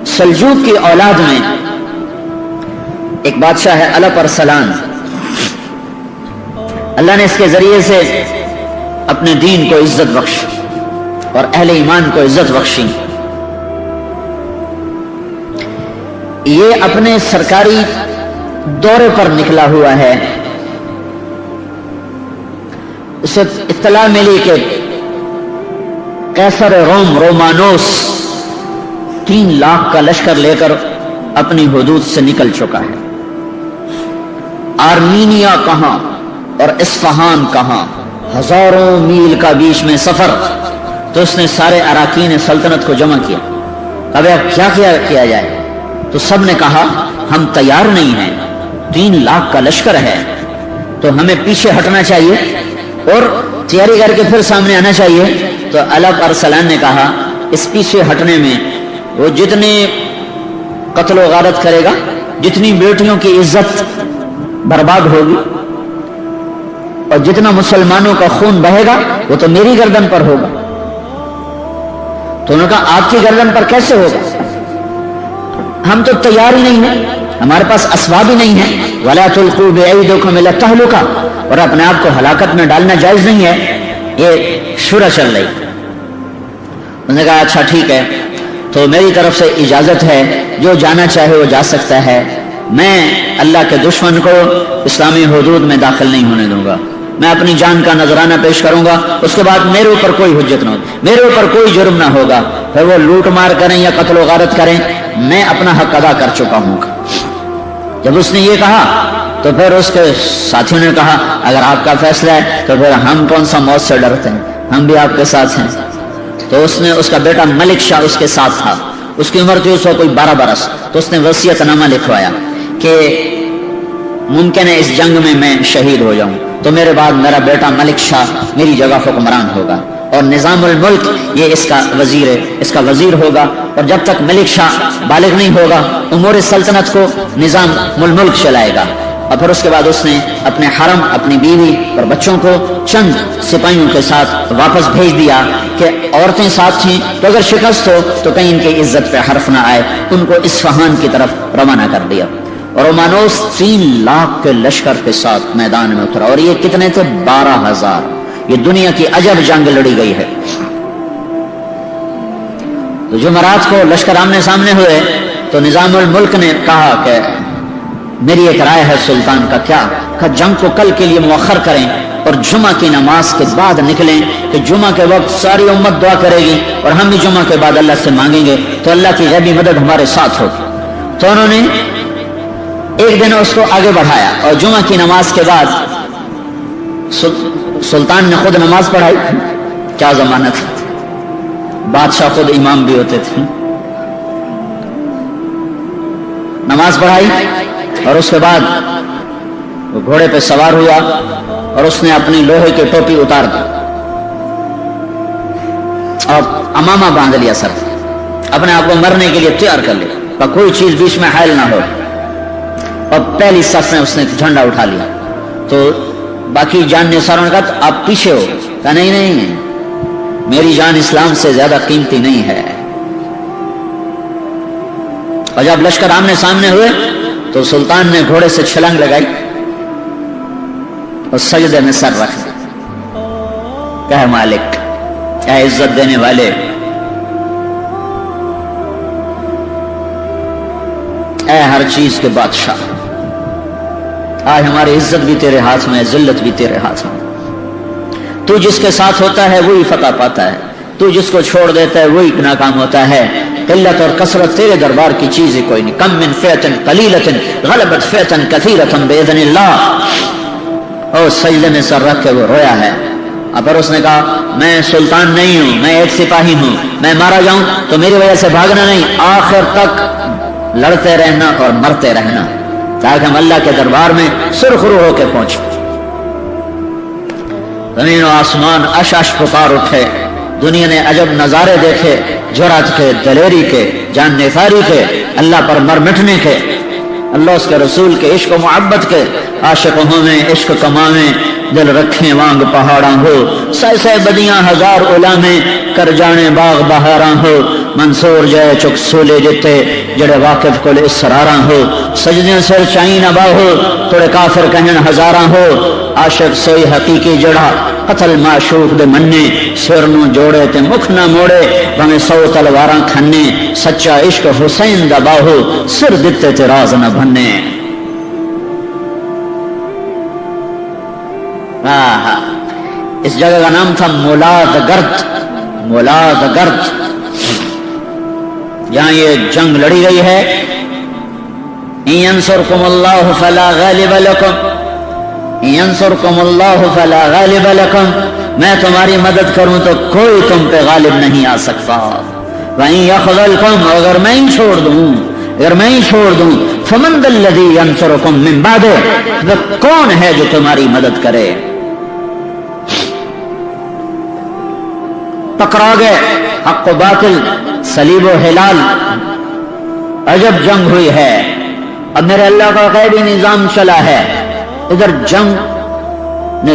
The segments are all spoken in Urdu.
سلجوق کی اولاد میں ایک بادشاہ ہے الپ ارسلان. اللہ نے اس کے ذریعے سے اپنے دین کو عزت بخشی اور اہل ایمان کو عزت بخشی. یہ اپنے سرکاری دورے پر نکلا ہوا ہے. اسے اطلاع ملی کہ قیصر روم رومانوس 3 لاکھ کا لشکر لے کر اپنی حدود سے نکل چکا ہے. آرمینیا کہاں اور اصفہان کہاں، ہزاروں میل کا بیچ میں سفر. تو اس نے سارے اراکین سلطنت کو جمع کیا. اب کیا کیا جائے؟ تو سب نے کہا ہم تیار نہیں ہیں، 3 لاکھ کا لشکر ہے تو ہمیں پیچھے ہٹنا چاہیے اور تیاری کر کے پھر سامنے آنا چاہیے. تو الپ ارسلان نے کہا اس پیچھے ہٹنے میں وہ جتنے قتل و غارت کرے گا، جتنی بیٹیوں کی عزت برباد ہوگی اور جتنا مسلمانوں کا خون بہے گا وہ تو میری گردن پر ہوگا. تو انہوں نے کہا آپ کی گردن پر کیسے ہوگا؟ ہم تو تیار ہی نہیں ہیں، ہمارے پاس اسباب ہی نہیں ہیں. وَلَا تُلْقُوا بِأَيْدِيكُمْ إِلَى التَّهْلُكَةِ، اور اپنے آپ کو ہلاکت میں ڈالنا جائز نہیں ہے. یہ شورا چل رہی. انہوں نے کہا اچھا ٹھیک ہے، تو میری طرف سے اجازت ہے، جو جانا چاہے وہ جا سکتا ہے. میں اللہ کے دشمن کو اسلامی حدود میں داخل نہیں ہونے دوں گا. میں اپنی جان کا نذرانہ پیش کروں گا، اس کے بعد میرے اوپر کوئی حجت نہ ہوگی، میرے اوپر کوئی جرم نہ ہوگا. پھر وہ لوٹ مار کریں یا قتل و غارت کریں، میں اپنا حق ادا کر چکا ہوں. جب اس نے یہ کہا تو پھر اس کے ساتھیوں نے کہا اگر آپ کا فیصلہ ہے تو پھر ہم کون سا موت سے ڈرتے ہیں، ہم بھی آپ کے ساتھ ہیں. تو اس نے، اس کا بیٹا ملک شاہ اس کے ساتھ تھا، اس کی عمر تھی اس وقت کوئی 12 برس. تو اس نے وصیت نامہ لکھوایا کہ ممکن ہے اس جنگ میں شہید ہو جاؤں تو میرے بعد میرا بیٹا ملک شاہ میری جگہ حکمران ہوگا اور نظام الملک یہ اس کا وزیر ہے، اس کا وزیر ہوگا. اور جب تک ملک شاہ بالغ نہیں ہوگا امور سلطنت کو نظام الملک چلائے گا. اور پھر اس کے بعد اس نے اپنے حرم، اپنی بیوی اور بچوں کو چند سپاہیوں کے ساتھ واپس بھیج دیا کہ عورتیں ساتھ تھیں تو اگر شکست ہو تو کہیں ان کی عزت پہ حرف نہ آئے. ان کو اصفہان کی طرف روانہ کر دیا. اور رومانوس 3 لاکھ کے لشکر کے ساتھ میدان میں اترا. اور یہ کتنے تھے؟ 12,000. یہ دنیا کی عجب جنگ لڑی گئی ہے. تو جمعرات کو لشکر آمنے سامنے ہوئے تو نظام الملک نے کہا کہ میری ایک رائے ہے سلطان کا. کیا؟ کہ جنگ کو کل کے لیے مؤخر کریں اور جمعہ کی نماز کے بعد نکلیں کہ جمعہ کے وقت ساری امت دعا کرے گی اور ہم بھی جمعہ کے بعد اللہ سے مانگیں گے تو اللہ کی غیبی مدد ہمارے ساتھ ہوگی. تو انہوں نے ایک دن اس کو آگے بڑھایا اور جمعہ کی نماز کے بعد سلطان نے خود نماز پڑھائی. کیا زمانہ تھا، بادشاہ خود امام بھی ہوتے تھے. نماز پڑھائی اور اس کے بعد وہ گھوڑے پہ سوار ہوا اور اس نے اپنی لوہے کی ٹوپی اتار دی اور امامہ باندھ لیا سر، اپنے آپ کو مرنے کے لیے تیار کر لیا، کوئی چیز بیچ میں حائل نہ ہو. اور پہلی صف میں اس نے جھنڈا اٹھا لیا. تو باقی جان نثاروں نے کہا آپ پیچھے ہو. کہا نہیں، میری جان اسلام سے زیادہ قیمتی نہیں ہے. اور جب لشکر آمنے سامنے ہوئے تو سلطان نے گھوڑے سے چھلانگ لگائی اور سجدے میں سر رکھ دیا. کہے مالک، اے عزت دینے والے، اے ہر چیز کے بادشاہ، آج ہماری عزت بھی تیرے ہاتھ میں ہے، ذلت بھی تیرے ہاتھ میں. تو جس کے ساتھ ہوتا ہے وہی فتح پاتا ہے، تو جس کو چھوڑ دیتا ہے وہی ناکام ہوتا ہے. قلت اور کثرت تیرے دربار کی چیز ہی کوئی نہیں. کم من فئۃ قلیلۃ غلبت فئۃ کثیرۃ باذن اللہ. اور سجدے میں سر رکھ کے وہ رویا ہے. اب پھر اس نے کہا میں سلطان نہیں ہوں، میں ایک سپاہی ہوں، میں مارا جاؤں تو میری وجہ سے بھاگنا نہیں، آخر تک لڑتے رہنا اور مرتے رہنا تاکہ ہم اللہ کے دربار میں سرخرو ہو کے پہنچے. زمین و آسمان اش اش پکار اٹھے. دنیا نے عجب نظارے دیکھے، جرأت کے، دلیری کے، جان نثاری کے، اللہ پر مر مٹنے کے، اللہ اس کے رسول کے عشق و محبت کے. عاشق ہوں میں عشق کماویں، دل رکھیں وانگ پہاڑاں ہو، سہ سہ بدیاں ہزار علامے کر جانے باغ بہاراں ہو، منصور جائے چک سولے جتے جڑے واقف کل اسراراں ہو، سجدیں سر چائیں نہ باہو توڑے کافر کہن ہزاراں ہو، عاشق سوئی حقیقی جڑا قتل معشوق دے مننے، سر نو جوڑے تے مکھ نہ موڑے بھمیں 100 تلواراں کھنے، سچا عشق حسین دا باہو سر دتے تے راز نہ بھنے۔ اس جگہ کا نام تھا مولاد گرد، مولاد گرد، یہاں یہ جنگ لڑی گئی ہے۔ ان ینصرکم اللہ فلا غالب لکم، ان ینصرکم اللہ فلا غالب لکم، میں تمہاری مدد کروں تو کوئی تم پہ غالب نہیں آ سکتا، وَإِن يَخْذَلْكُمْ، اگر میں ہی چھوڑ دوں، اگر میں ہی چھوڑ دوں، فَمَنْ ذَا الَّذِي يَنصُرُكُم مِّن بَعْدِهِ، وہ کون ہے جو تمہاری مدد کرے؟ ٹکرا گئے حق و باطل، صلیب و ہلال، عجب جنگ ہوئی ہے۔ اب میرے اللہ کا غیبی نظام چلا ہے، ادھر جنگ نے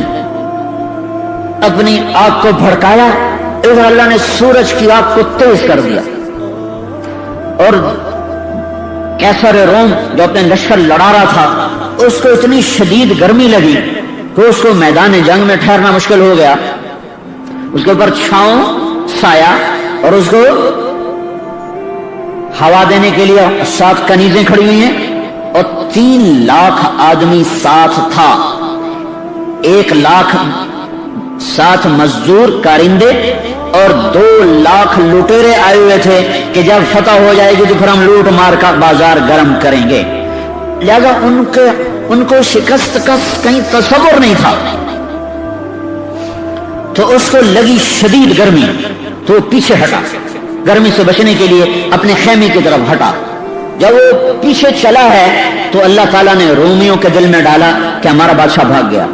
اپنی آگ کو بھڑکایا، ادھر اللہ نے سورج کی آگ کو تیز کر دیا، اور کیسر روم جو اپنے لشکر لڑا رہا تھا اس کو اتنی شدید گرمی لگی کہ اس کو میدان جنگ میں ٹھہرنا مشکل ہو گیا۔ اس کے اوپر چھاؤں سایہ اور اس کو ہوا دینے کے لیے 7 کنیزیں کھڑی ہوئی ہیں، اور 3 لاکھ آدمی ساتھ تھا، 1 لاکھ 7 مزدور کارندے اور 2 لاکھ لٹیرے آئے ہوئے تھے کہ جب فتح ہو جائے گی تو پھر ہم لوٹ مار کا بازار گرم کریں گے۔ لہذا ان کو شکست کا کہیں تصور نہیں تھا، تو اس کو لگی شدید گرمی تو وہ پیچھے ہٹا، گرمی سے بچنے کے لیے اپنے خیمے کی طرف ہٹا۔ جب وہ پیچھے چلا ہے تو اللہ تعالیٰ نے رومیوں کے دل میں ڈالا کہ ہمارا بادشاہ بھاگ گیا،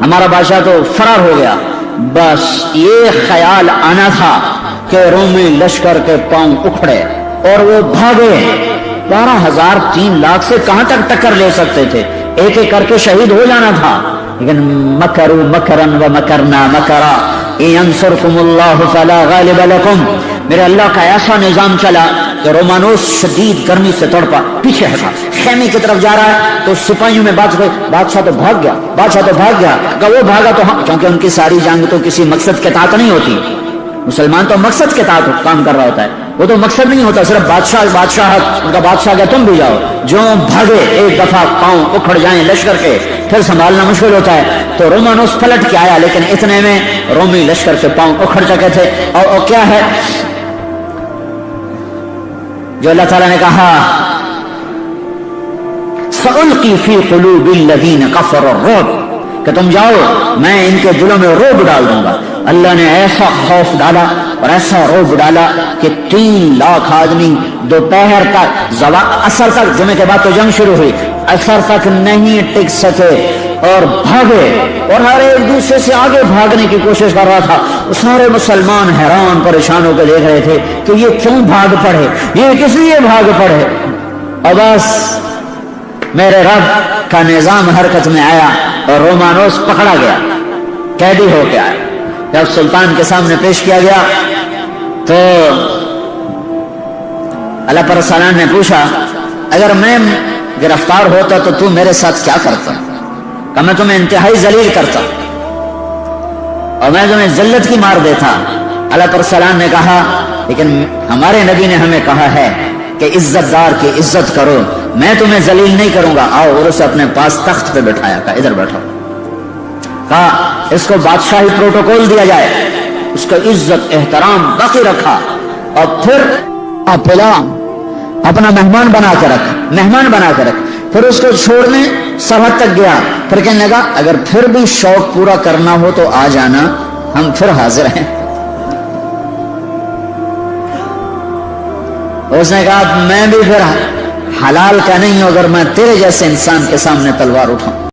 ہمارا بادشاہ تو فرار ہو گیا۔ بس یہ خیال آنا تھا کہ رومی لشکر کے پاؤں اکھڑے اور وہ بھاگے۔ 12,000 3 لاکھ سے کہاں تک ٹکر لے سکتے تھے، ایک ایک کر کے شہید ہو جانا تھا، لیکن مکروا مکرا ومکرنا مکرا ان ینصرکم اللہ فلا غالب لکم، میرے اللہ کا ایسا نظام چلا کہ رومانوس شدید گرمی سے تڑپا، پیچھے ہٹا، خیمے کی طرف جا رہا ہے تو سپاہیوں میں بات ہوئی، بادشاہ تو بھاگ گیا، بادشاہ تو بھاگ گیا، کہ وہ بھاگا تو ہاں، کیونکہ ان کی ساری جنگ تو کسی مقصد کے تحت نہیں ہوتی، مسلمان تو مقصد کے تحت کام کر رہا ہوتا ہے، وہ تو مقصد نہیں ہوتا صرف بادشاہ ان کا بادشاہ کہ تم بھی جاؤ، جو بھاگے ایک دفعہ پاؤں اکھڑ جائیں لشکر کے پھر سنبھالنا مشکل ہوتا ہے، تو رومانوس پلٹ کے آیا، لیکن اتنے میں رومی لشکر کے پاؤں اکھڑ چکے تھے۔ اور کیا ہے جو اللہ تعالیٰ نے کہا، سألقی فی قلوب الذین کفروا الرعب، کہ تم جاؤ میں ان کے دلوں میں رعب ڈال دوں گا۔ اللہ نے ایسا خوف ڈالا اور ایسا رعب ڈالا کہ 3 لاکھ آدمی دوپہر تک عصر تک، جمعے کے بعد تو جنگ شروع ہوئی، عصر تک نہیں ٹک سکے اور بھاگے، اور ہر ایک دوسرے سے آگے بھاگنے کی کوشش کر رہا تھا۔ سارے مسلمان حیران پریشان ہو کے دیکھ رہے تھے کہ یہ کیوں بھاگ پڑے، یہ کس لیے بھاگ پڑے۔ اور بس میرے رب کا نظام حرکت میں آیا اور رومانوس پکڑا گیا، قیدی ہو کے آیا۔ جب سلطان کے سامنے پیش کیا گیا تو اللہ پر سلام نے پوچھا، اگر میں گرفتار ہوتا تو تم میرے ساتھ کیا کرتا؟ کہ میں تمہیں انتہائی ذلیل کرتا اور میں تمہیں ذلت کی مار دیتا۔ اللہ پر سلام نے کہا، لیکن ہمارے نبی نے ہمیں کہا ہے کہ عزت دار کی عزت کرو، میں تمہیں ذلیل نہیں کروں گا، آؤ، اور اسے اپنے پاس تخت پہ بٹھایا، کہا ادھر بیٹھو، کہا اس کو بادشاہی پروٹوکول دیا جائے، اس کو عزت احترام باقی رکھا، اور پھر پلا اپنا مہمان بنا کے رکھ، پھر اس کو چھوڑنے سرحد تک گیا، پھر کہنے لگا اگر پھر بھی شوق پورا کرنا ہو تو آ جانا، ہم پھر حاضر ہیں۔ اس نے کہا میں بھی پھر حلال کا نہیں ہوں اگر میں تیرے جیسے انسان کے سامنے تلوار اٹھاؤں۔